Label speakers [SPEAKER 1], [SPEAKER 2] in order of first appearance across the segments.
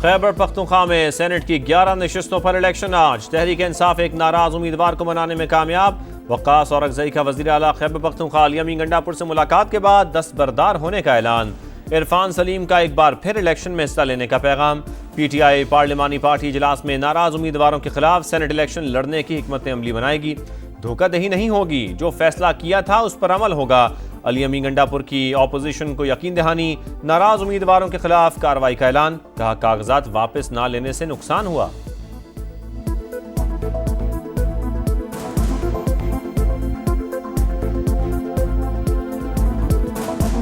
[SPEAKER 1] खैबर पख्तूनख्वा में सेनेट की 11 नशिस्तों पर इलेक्शन आज। तहरीक इंसाफ एक नाराज उम्मीदवार को बनाने में कामयाब। वक्कास और अगजई का वज़ीर आला खैबर पख्तूनख्वा अली गंडापुर से मुलाकात के बाद दस्तबरदार होने का ऐलान। इरफान सलीम का एक बार फिर इलेक्शन में हिस्सा लेने का पैगाम। PTI पार्लिमानी पार्टी इजलास में नाराज उम्मीदवारों के खिलाफ सेनेट इलेक्शन लड़ने की हिकमत अमली बनाएगी। धोखाधही नहीं होगी, जो फैसला किया था उस पर अमल होगा। अली गंडापुर की ऑपोजिशन को यकीन दहानी। नाराज उम्मीदवारों के खिलाफ कार्रवाई का ऐलान। कहा कागजात वापस ना लेने से नुकसान हुआ।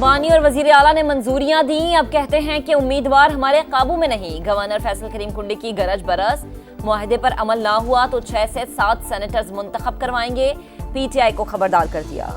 [SPEAKER 2] बानी और वजीर आला ने मंजूरियां दी। अब कहते हैं कि उम्मीदवार हमारे काबू में नहीं। गवर्नर फैसल करीम कुंडी की गरज बरस। मुआहदे पर अमल ना हुआ तो 6 से 7 सेनेटर्स मुंतखब करवाएंगे। PTI को खबरदार कर दिया।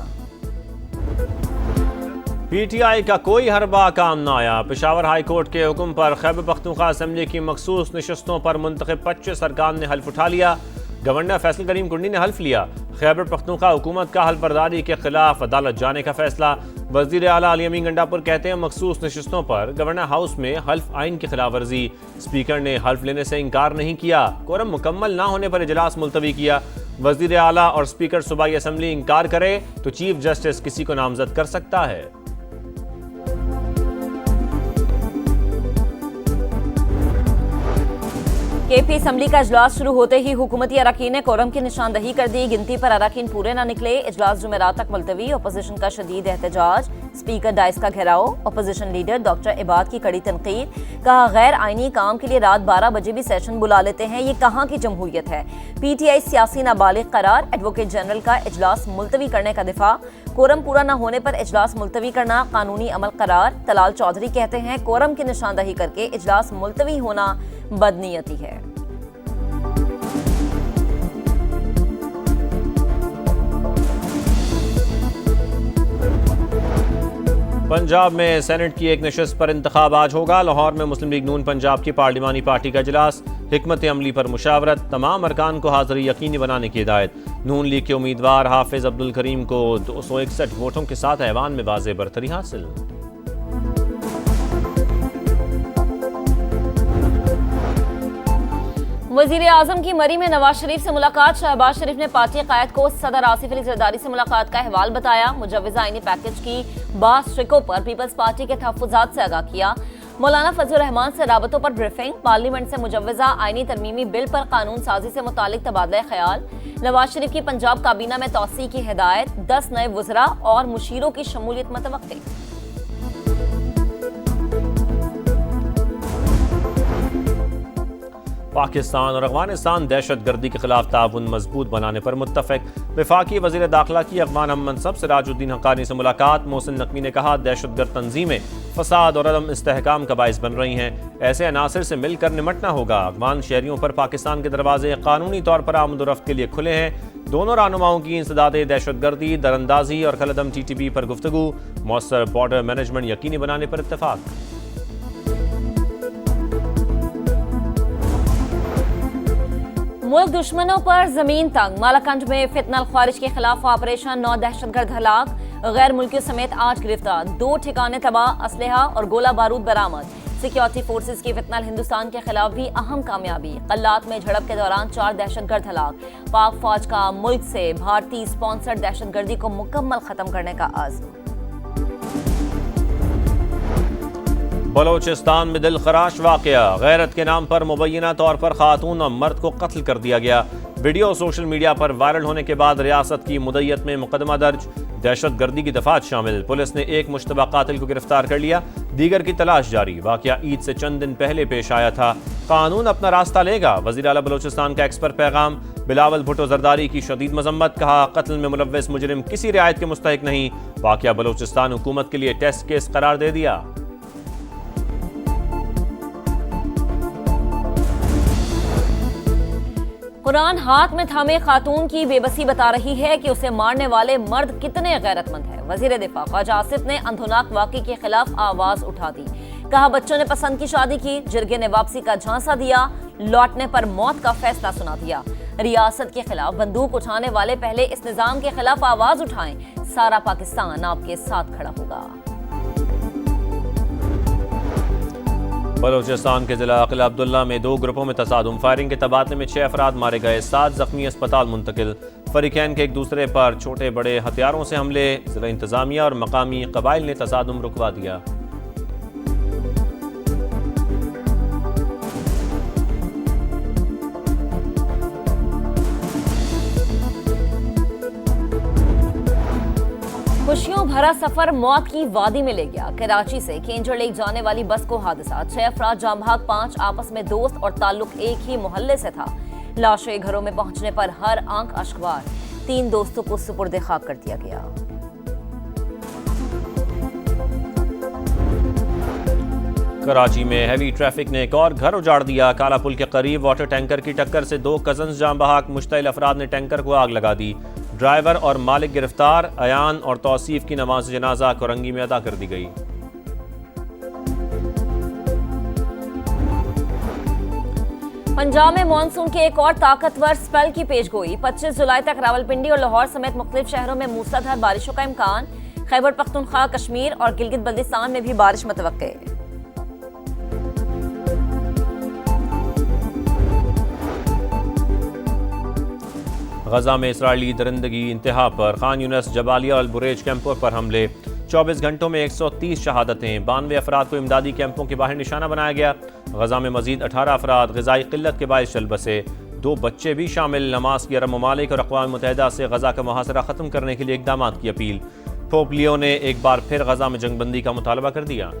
[SPEAKER 1] PTI का कोई हरबा काम ना आया। पेशावर हाई कोर्ट के हुक्म पर खैबर पख्तूनख्वा असेंबली की मखसूस नशस्तों पर मुंतखब 25 अरकान ने हल्फ उठा लिया। गवर्नर फैसल करीम कुंडी ने हल्फ लिया। खैबर पख्तूनख्वा हुकूमत का हल्फ बर्दारी के खिलाफ अदालत जाने का फैसला। वजीर आला अली गंडापुर कहते हैं मखसूस नशस्तों पर गवर्नर हाउस में हल्फ आइन की खिलाफ वर्जी। स्पीकर ने हल्फ लेने से इनकार नहीं किया। कोरम मुकम्मल ना होने पर इजलास मुलतवी किया। वजीर आला और स्पीकर सूबाई असेंबली इनकार करे तो चीफ जस्टिस किसी को नामजद कर सकता है।
[SPEAKER 2] KP असेंबली का इजलास शुरू होते ही हुकूमती अरकान ने कोरम की निशानदही कर दी। गिनती पर अरकान पूरे न निकले। इजलास जुमेरात तक मुलतवी। अपोजिशन का शदीद एहतजाज। स्पीकर डाइस का घेराव। अपोजिशन लीडर डॉक्टर इबाद की कड़ी तनकीद। कहा गैर आइनी काम के लिए रात 12 बजे भी सेशन बुला लेते हैं। ये कहाँ की जमहूरियत है। PTI सियासी नाबालिग करार। एडवोकेट जनरल का इजलास मुलतवी करने का दिफा। कोरम पूरा न होने पर इजलास मुलतवी करना कानूनी अमल करार। तलाल चौधरी कहते हैं कोरम की निशानदही करके इजलास मुलतवी होना बदनीयती है।
[SPEAKER 1] पंजाब में सेनेट की एक नशस्त पर इंतखाब आज होगा। लाहौर में मुस्लिम लीग नून पंजाब की पार्लिमानी पार्टी का इजलास। हिकमत अमली पर मुशावरत। तमाम अरकान को हाजिरी यकीनी बनाने की हिदायत। नून लीग के उम्मीदवार हाफिज अब्दुल करीम को 261 वोटों के साथ ऐवान में वाज़ेह बरतरी हासिल।
[SPEAKER 2] वजीर आजम की मरी में नवाज शरीफ से मुलाकात। शहबाज शरीफ ने पार्टी कायद को सदर आसिफ अली जरदारी से मुलाकात का अहवाल बताया। मुजव्वज़ा आईनी पैकेज की बास शिकों पर पीपल्स पार्टी के तहफ़्फ़ुज़ात से आगाह किया। मौलाना फजल रहमान से राबतों पर ब्रीफिंग। पार्लियामेंट से मुजव्वज़ा आईनी तरमीमी बिल पर कानून साजी से मुतालिक तबादला ख्याल। नवाज शरीफ की पंजाब काबीना में तौसी की हिदायत। 10 नए वज़रा और मुशीरों की शमूलियत मुतवक्किल।
[SPEAKER 1] पाकिस्तान और अफगानिस्तान दहशत गर्दी के खिलाफ ताउन मजबूत बनाने पर मुत्तफिक। वफाकी वज़ीर दाखिला की अफगान हम मनसब सिराजुद्दीन हक्कानी से मुलाकात। मोहसिन नकवी ने कहा दहशतगर्द तंजीमें फसाद और अदम इस्तेहकाम का बाइस बन रही हैं। ऐसे अनासर से मिलकर निमटना होगा। अफगान शहरियों पर पाकिस्तान के दरवाजे कानूनी तौर पर आमदोरफ्त के लिए खुले हैं। दोनों रहनुमाओं की इंसदाद दहशतगर्दी, दरअंदाजी और कलअदम TTP पर गुफ्तगू। मौसर बॉर्डर मैनेजमेंट यकीनी बनाने पर इत्तफाक।
[SPEAKER 2] मुल्क दुश्मनों पर जमीन तंग। मालाकंड में फितनल ख्वारिज के खिलाफ ऑपरेशन। 9 दहशतगर्द हलाक। गैर मुल्कियों समेत 8 गिरफ्तार। 2 ठिकाने तबाह। असलहा और गोला बारूद बरामद। सिक्योरिटी फोर्सेज की फितनल हिंदुस्तान के खिलाफ भी अहम कामयाबी। कल्लात में झड़प के दौरान 4 दहशतगर्द हलाक। पाक फौज का मुल्क से भारतीय स्पॉन्सर्ड दहशतगर्दी को मुकम्मल खत्म करने का आज़म।
[SPEAKER 1] बलोचिस्तान में दिलखराश वाकया। गैरत के नाम पर मुबैना तौर पर खातून और मर्द को कत्ल कर दिया गया। वीडियो सोशल मीडिया पर वायरल होने के बाद रियासत की मुद्दत में मुकदमा दर्ज। दहशत गर्दी की दफात शामिल। पुलिस ने एक मुश्तबा कातिल को गिरफ्तार कर लिया। दीगर की तलाश जारी। वाकया ईद से चंद दिन पहले पेश आया था। कानून अपना रास्ता लेगा। वज़ीर आला बलोचिस्तान का एक्स पर पैगाम। बिलावल भुट्टो जरदारी की शदीद मजम्मत। कहा कत्ल में मुलव्वस मुजरिम किसी रियायत के मुस्तहिक नहीं। वाकया बलोचिस्तान हुकूमत के लिए टेस्ट केस करार दे दिया।
[SPEAKER 2] कुरान हाथ में थामे खातून की बेबसी बता रही है कि उसे मारने वाले मर्द कितने गैरतमंद हैं। वजीर दिफा ख्वाजा आसिफ ने अंधुनाक वाक़े के खिलाफ आवाज उठा दी। कहा बच्चों ने पसंद की शादी की। जिरगे ने वापसी का झांसा दिया। लौटने पर मौत का फैसला सुना दिया। रियासत के खिलाफ बंदूक उठाने वाले पहले इस निजाम के खिलाफ आवाज उठाएं। सारा पाकिस्तान आपके साथ खड़ा होगा।
[SPEAKER 1] बलोचिस्तान के जिला अक़िल अब्दुल्ला में 2 ग्रुपों में तसादुम, फायरिंग के तबादले में 6 अफराद मारे गए, 7 जख्मी अस्पताल मुंतकिल। फरीकैन के एक दूसरे पर छोटे बड़े हथियारों से हमले, जिला इंतजामिया और मकामी कबाइल ने तसादुम रुकवा दिया।
[SPEAKER 2] खुशियों भरा सफर मौत की वादी में ले गया। कराची से केंजर लेक जाने वाली बस को हादसा, 6 अफराद जाम भाग, 5 आपस में दोस्त और ताल्लुक एक ही मोहल्ले से था। लाशें घरों में पहुंचने पर हर आंख अश्कबार, 3 दोस्तों को सुपुर्द खाक कर दिया गया।
[SPEAKER 1] कराची में हैवी ट्रैफिक ने एक और घर उजाड़ दिया। काला पुल के करीब वाटर टैंकर की टक्कर से 2 कजन्स जाम बहाक, मुश्तइल अफराद ने टैंकर को आग लगा दी। ड्राइवर और मालिक गिरफ्तार। अयान और तौसीफ की नमाज जनाजा कोरंगी में अदा कर दी गई।
[SPEAKER 2] पंजाब में मानसून के एक और ताकतवर स्पेल की पेशगोई, 25 जुलाई तक रावलपिंडी और लाहौर समेत मुख्तलिफ शहरों में मूसलाधार बारिशों का इम्कान। खैबर पख्तूनख्वा, कश्मीर और गिलगित बल्तिस्तान में भी बारिश मुतवक्के।
[SPEAKER 1] गजा में इसराइली दरिंदगी इंतहा पर, खान यूनिस, जबालिया और बुरेज कैंपों पर हमले। 24 घंटों में 130 शहादतें, 92 अफराद को इमदादी कैंपों के बाहर निशाना बनाया गया। गजा में मजीद 18 अफराद ग़िज़ाई क़िल्लत के बायस चल बसे, 2 बच्चे भी शामिल। नमाज की अरब ममालिक और अक़वाम मुत्तहिदा से गजा का मुहासरा ख़त्म करने के लिए इक़दाम की अपील। पोप लियो ने एक बार फिर गजा में जंगबंदी का मुतालबा कर दिया।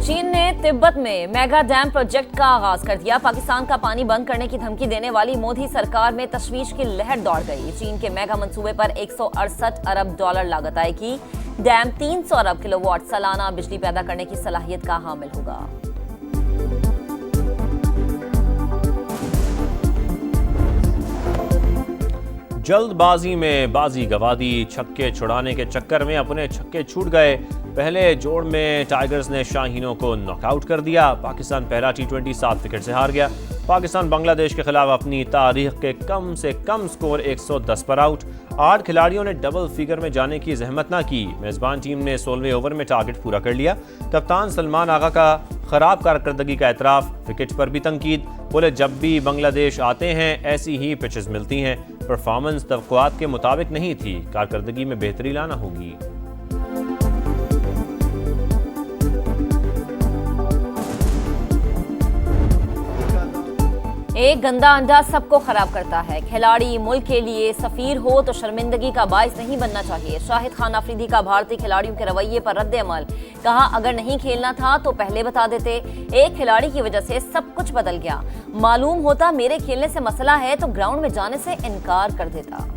[SPEAKER 2] चीन ने तिब्बत में मेगा डैम प्रोजेक्ट का आगाज कर दिया। पाकिस्तान का पानी बंद करने की धमकी देने वाली मोदी सरकार में तशवीश की लहर दौड़ गई। चीन के मेगा मंसूबे पर 168 अरब डॉलर लागत आएगी। डैम 300 अरब किलोवाट सालाना बिजली पैदा करने की सलाहियत का हामिल होगा।
[SPEAKER 1] जल्दबाजी में बाजी गंवा दी, छक्के छुड़ाने के चक्कर में अपने छक्के छूट गए। पहले जोड़ में टाइगर्स ने शाहीनों को नॉकआउट कर दिया। पाकिस्तान पहला T20 7 विकेट से हार गया। पाकिस्तान बांग्लादेश के खिलाफ अपनी तारीख के कम से कम स्कोर 110 पर आउट। 8 खिलाड़ियों ने डबल फिगर में जाने की जहमत ना की। मेजबान टीम ने 16वें ओवर में टारगेट पूरा कर लिया। कप्तान सलमान आगा का खराब कारकर्दगी का एतराफ, विकेट पर भी तंकीद। बोले जब भी बांग्लादेश आते हैं ऐसी ही पिचेस मिलती हैं। परफॉर्मेंस तवक्कुआत के मुताबिक नहीं थी, कारकर्दगी में बेहतरी लाना होगी।
[SPEAKER 2] एक गंदा अंडा सबको खराब करता है। खिलाड़ी मुल्क के लिए सफीर हो तो शर्मिंदगी का बाइस नहीं बनना चाहिए। शाहिद खान अफरीदी का भारतीय खिलाड़ियों के रवैये पर रद्द अमल, कहा अगर नहीं खेलना था तो पहले बता देते। एक खिलाड़ी की वजह से सब कुछ बदल गया। मालूम होता मेरे खेलने से मसला है तो ग्राउंड में जाने से इनकार कर देता।